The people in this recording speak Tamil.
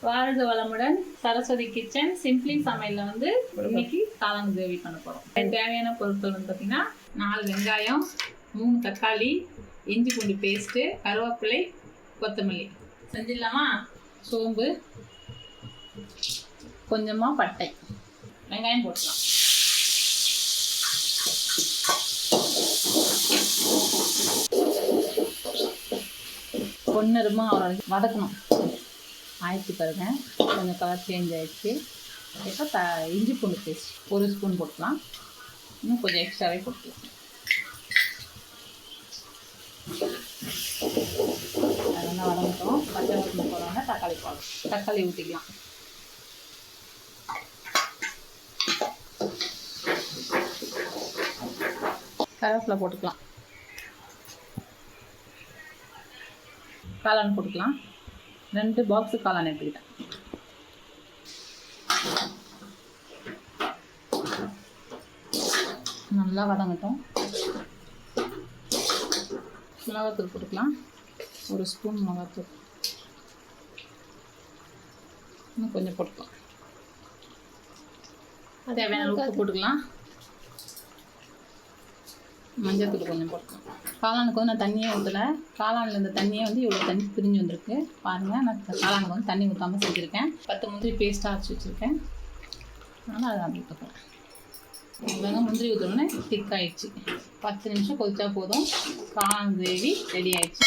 வாழ்க வளமுடன். சரஸ்வதி கிச்சன் சிம்பிளி சமையலில் வந்து இன்னைக்கு காளான் கிரேவி பண்ண போகிறோம். தேவையான பொருட்கள் வந்து பார்த்தீங்கன்னா 4 வெங்காயம், 3 தக்காளி, இஞ்சி பூண்டு பேஸ்ட்டு, கருவேப்பிலை, கொத்தமல்லி. செஞ்சிடலாமா? சோம்பு, கொஞ்சமாக பட்டை, வெங்காயம் போட்டுக்கலாம். பொன்னருமா வதக்கணும். ஆயிடுச்சு பாருங்க, கொஞ்சம் கலர் சேஞ்ச் ஆகிடுச்சு. இப்போ இஞ்சி பூண்டு பேஸ்ட் 1 ஸ்பூன் போட்டுக்கலாம். இன்னும் கொஞ்சம் எக்ஸ்ட்ராவே போட்டுக்கலாம். அதெல்லாம் வதங்கட்டும். பச்சை வாசனை போடுவாங்க. தக்காளி ஊற்றிக்கலாம். கருவேப்பிலை போட்டுக்கலாம். காளான் போட்டுக்கலாம். 2 பாக்ஸு காளான் எடுத்துக்கிட்டேன். நல்லா வதங்கட்டும். மிளகாத்தூள் போட்டுக்கலாம். 1 ஸ்பூன் மிளகாத்தூள். இன்னும் கொஞ்சம் போட்டுக்கலாம். தேவையான உப்பு போட்டுக்கலாம். மஞ்சள் கொஞ்சம் போட்டுக்கலாம். காளானுக்கு வந்து நான் தண்ணியே ஊற்றலை. காளானில் இந்த தண்ணியே வந்து இவ்வளோ தண்ணி பிரிஞ்சு வந்திருக்கு பாருங்கள். நான் காளானுக்கு வந்து தண்ணி ஊற்றாமல் செஞ்சுருக்கேன். 10 முந்திரி பேஸ்ட்டாக அரைச்சி வச்சுருக்கேன். அதனால் அதை அப்படி ஊற்றப்போம். இவ்வளோங்க முந்திரி ஊற்றணுன்னே திக் ஆகிடுச்சு. 10 நிமிஷம் கொதிச்சா போதும். காளான் கிரேவி ரெடி ஆகிடுச்சு.